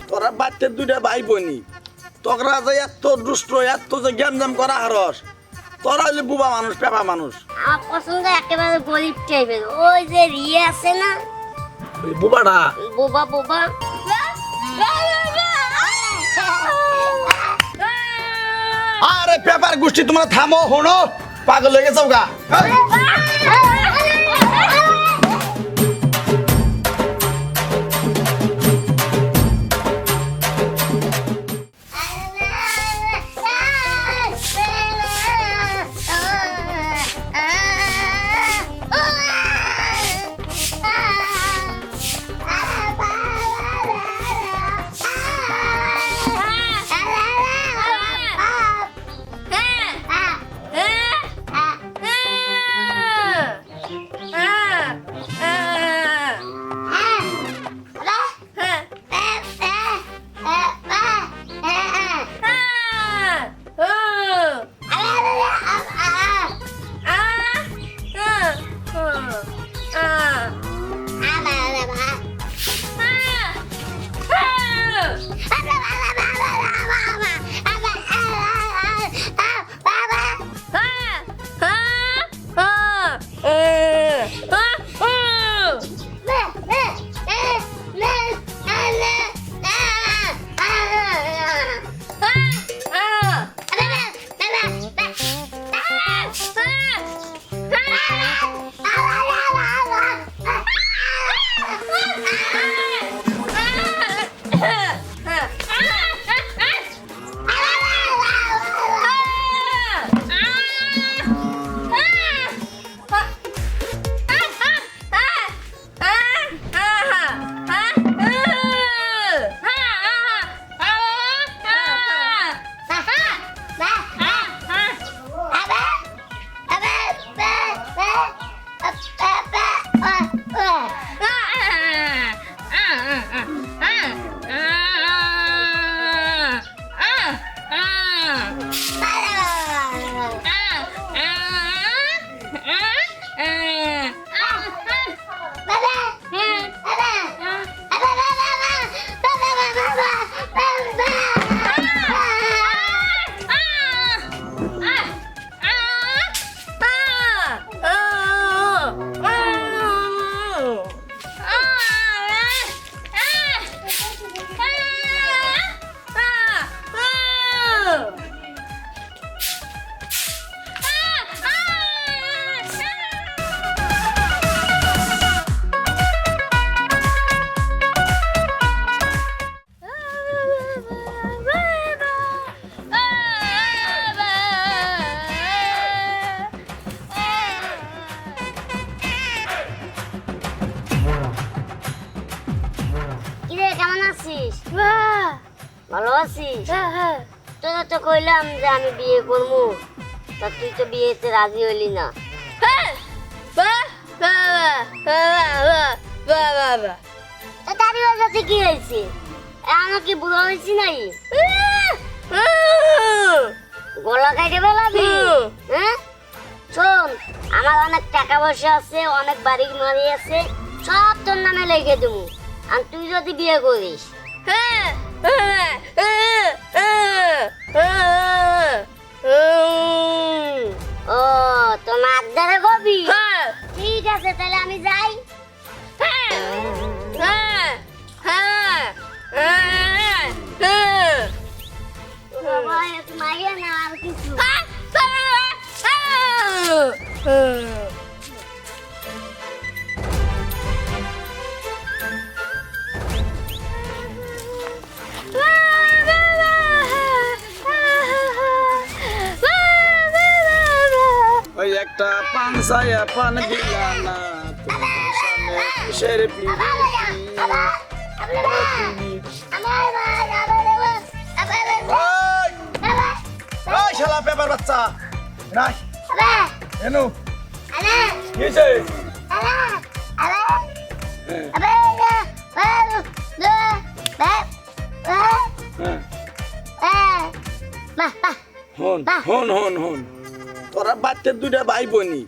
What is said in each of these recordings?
তোরা বাচ্চার দুইটা ভাই বোনি তোরা যে এত দুষ্ট এত যে গ্যামজাম করা হারস তোরা হলে বুবা মানুষ পেপা মানুষ। আমার পছন্দ একেবারে গরিব টাইপের, ওই যে রিয়ে আছে না ওই বুবাটা বোবা বোবা। আরে পেপার গোষ্ঠী তোমরা থামো হনো পাগল হয়ে গেছো গা। ভালো আছিস? তোরা তো কইলাম যে আমি বিয়ে করবো, তা তুই তো বিয়েতে রাজি হইলি না। তা দাঁড়িয়ে যাতে কি হয়েছে? আমার কি বুড়ো হয়েছি নাই? গলা কাটে বেলাবি? হ্যাঁ শোন, আমার অনেক টাকা পয়সা আছে, অনেক বাড়ি মারি আছে, সব তোর নামে লিখে দেবো, আর তুই যদি বিয়ে করিস। ও তোমার আড্ডারে কবি? ঠিক আছে, তাহলে আমি যাই। মাইয়া না আর কিছু। ওই একটা পান ছায়া পান দিলা না তোমার সামনে কিসের পিড়ি ওই শালা পেপার বাচ্চা নাই এনু কি হয়েছে? হন হন হন হন তোরা বাচ্চার দুইটা ভাই বোনি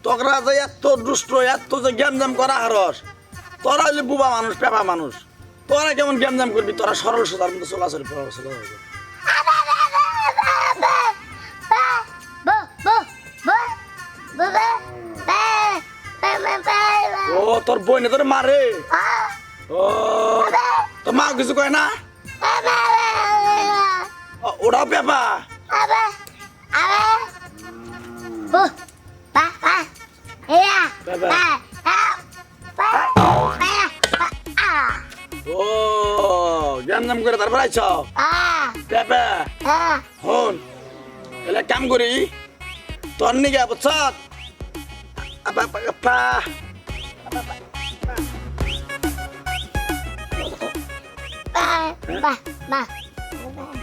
তোরা যে এত দুষ্ট এত যে গ্যামজাম করা হারস তোরা হলে বুবা মানুষ পেপা মানুষ তোরা কেমন গ্যামজাম করবি তোরা সরল সোজার মতো চলাচল ও তোর বইনে তোর মারে ও তোর মা কিছু কয় না ওরাও পেপা ও গ্যামজাম করে তারপর আইছ পেপা হন এলে কাম করি তোর নিকে বুঝছ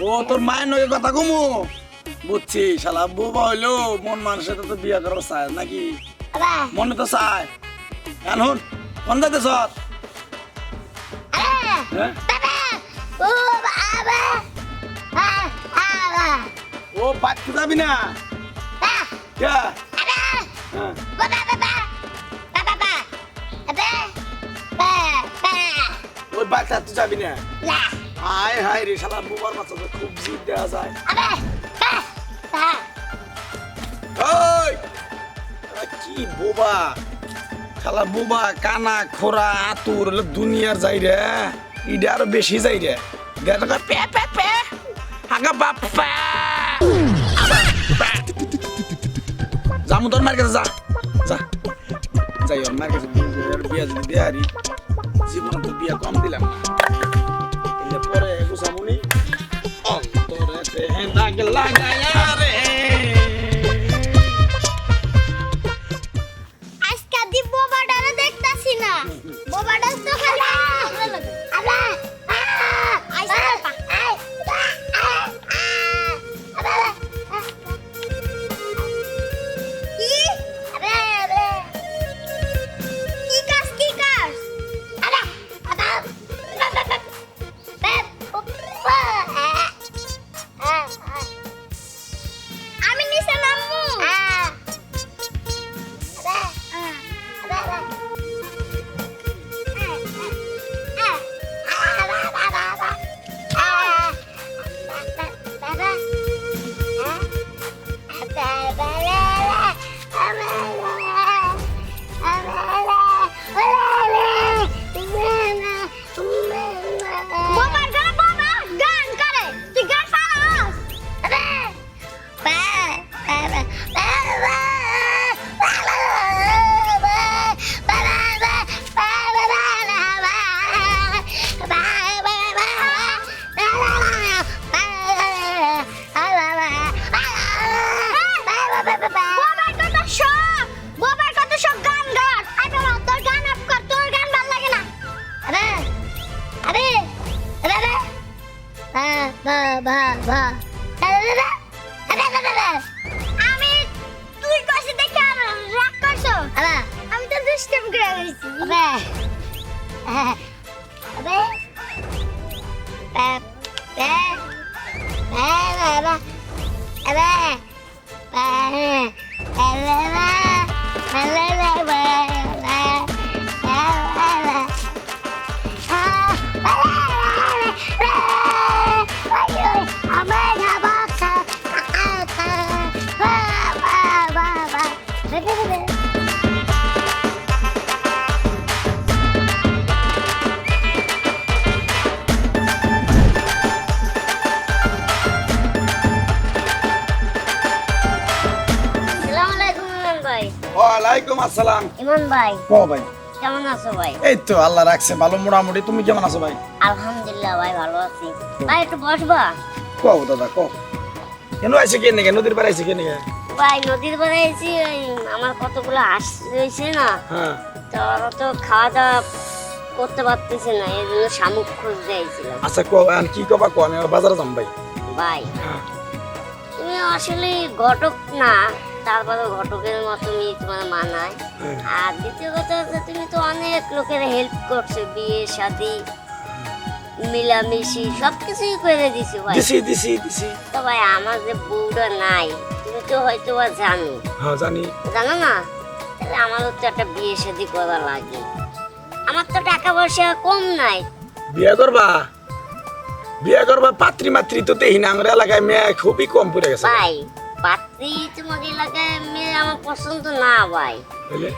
ও তোর মায়ের নগে কথা কমু বুঝছি শালা বুবা হইলো মন মানুষের তো বিয়া করার চায় নাকি মনে তো চায় এখন কোন যাইতেছ ও বাচ্চা যাবি না ওই বাচ্চা তুই যাবি না হায় হায় রে শালা বুবার বাচ্চা তো খুব জিদ দেওয়া যায় ওই কি বোবা শালা বোবা কানা খোরা আতুর দুনিয়ার যাই রে ইডা আরো বেশি যাই রে গাটা পে পে পে হাগা বাপ্পা জামু তোর মার কাছে যা যা যাই ওর মার কাছে বিয়া যদি দেয়ারি জীবন তো বিয়া কম দিলাম না পরে গুসামুনি অন্তরেতে দাগ লাগায়া রে আজকে দি বোবাডারে দেখতাছি না বোবাডা তো খালি আবা আইসা কি আবে আবে কি কাজ আবা আবা আমি নিচে নামবো আমি তুই কইছিস দেখে রাগ করছো আমি তো দুষ্টম করে গেছি আবে ওয়ালাইকুম আসসালাম ইমন ভাই ও ভাই কেমন আছো ভাই এই তো আল্লাহ রাখছে ভালো মোটামুটি তুমি কেমন আছো ভাই আলহামদুলিল্লাহ ভাই ভালো আছি ভাই একটু বসবা কও দাদা কও কেন আইছে কে নেগে নদীর পাড়ে আইছে কে নেগে ভাই নদীর পাড়ে এসেছি আমার কতগুলো হাঁস রয়েছে না হ্যাঁ তো তো খাওয়া দাওয়া করতে পারতেছে না এই জন্য শামুক খুঁজতে আইছিলাম আচ্ছা কও আর কি কবা কও আমি বাজারে যাম ভাই ভাই তুমি আসলে ঘটক না তারপরে ঘটকের মতনই তোমার মানায় আর দ্বিতীয় কথা হচ্ছে তুমি তো অনেক লোকের হেল্প করছো বিয়ে শাদী মিলামিশি সবকিছুই করে দিছি ভাই। দিছি তো ভাই আমার যে বউটা নাই তুমি তো হয়তো বা জানো। হ্যাঁ জানি। জানো না? তাহলে আমারও তো একটা বিয়ে শাদী করা লাগে। আমার তো টাকা পয়সা কম নাই। বিয়ে করবা পাত্রী মাত্রী তো দেখি না আমার এলাকায় মেয়ে খুবই কম পড়ে গেছে ভাই পাত্রী তোমার এলাকায় মেয়ে আমার পছন্দ না ভাই। বুঝলে?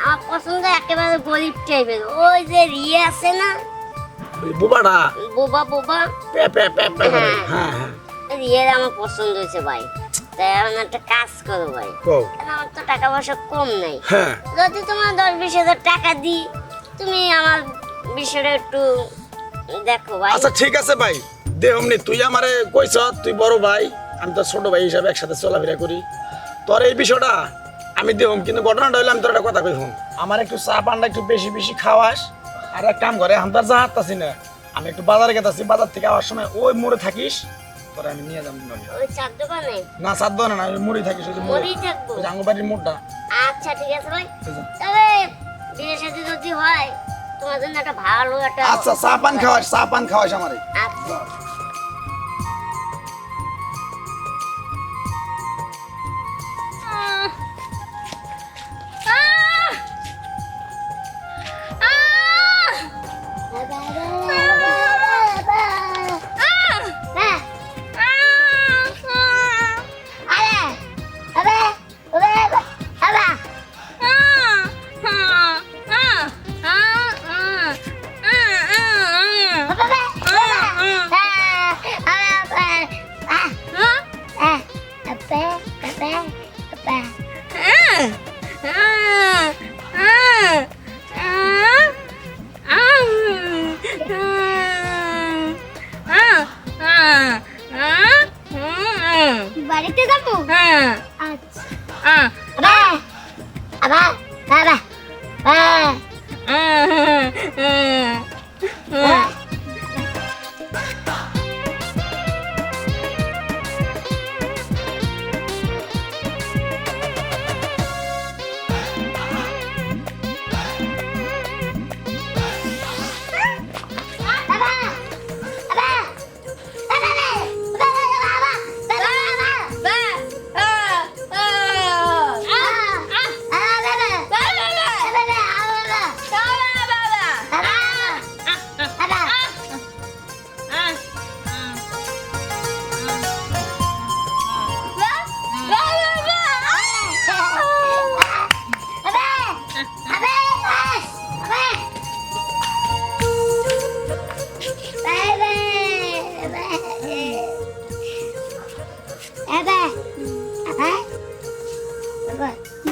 আমার পছন্দ একেবারে গরিব টাইপের। ওই যে রিয়া আছে না, ওই বুবাটা বোবা বোবা, পে পে পে পে করে। হ্যাঁ। হ্যাঁ রিয়ার আমার পছন্দ হয়েছে ভাই। তাই এখন একটা কাজ করো ভাই, কও। কারণ আমার তো টাকা পয়সা কম নাই। হ্যাঁ যদি তোমার 10-20 হাজার টাকা দিই, তুমি আমার বিষয়টা একটু দেখো ভাই। আচ্ছা ঠিক আছে ভাই, দে অমনি তুই আমারে কইছ, তুই বড় ভাই, আমি তো ছোট ভাই হিসাবে একসাথে চলাফেরা করি। তোর এই বিষয়টা আমি দেহম, কিন্তু ঘটনাটা হইলে আমি তোর একটা কথা কই শুন। আমার একটু চা পানটা একটু বেশি বেশি খাওয়াস। আর এক কাম করে, আমি তো আর যা হাঁটতাছি না, আমি একটু বাজারে গেতাছি, বাজার থেকে আসার সময় ওই মোড়ে থাকিস, তোরা আমি নিয়ে যাবো। ওই চার দোকানে না সাধ্য না, ওই মুড়ি থাকিস, ওই যে মুড়ি থাকবো। ওই যে আঙ্গবাড়ির মোড়টা। আচ্ছা ঠিক আছে ভাই, তবে বিয়ে শাদী যদি হয় তোমার জন্য একটা ভালো একটা। আচ্ছা চা পান খাওয়াস আমারে। আচ্ছা বাড়িতে যাবো। আচ্ছা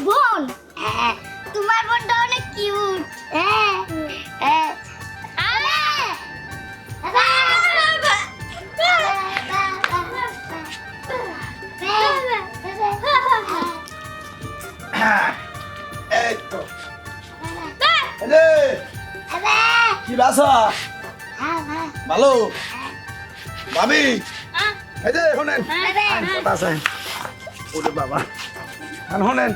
বোন, তোমার বোনটা অনেক কিউট। এই তো এলে কি বাসা ভালো ভাবি, এই যে শুনেন কথা আছে। ওরে বাবা শুনেন,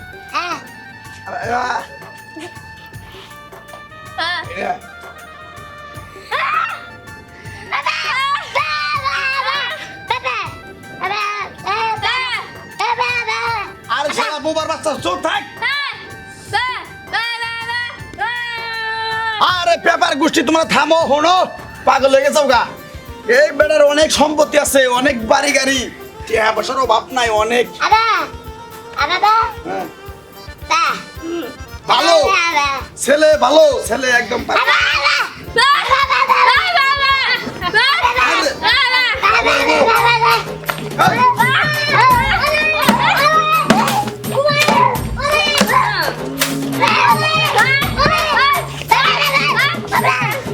আর সারা বোবার বাচ্চা চোখ থাক। আরে পেপার গোষ্ঠী তোমরা থামো, হনো পাগল হয়ে গেছো গা। এই বেটার অনেক সম্পত্তি আছে, অনেক বাড়ি গাড়ি, টাকা পয়সার অভাব নাই, অনেক হ্যাঁ। ভালো ছেলে, ভালো ছেলে একদম Bye.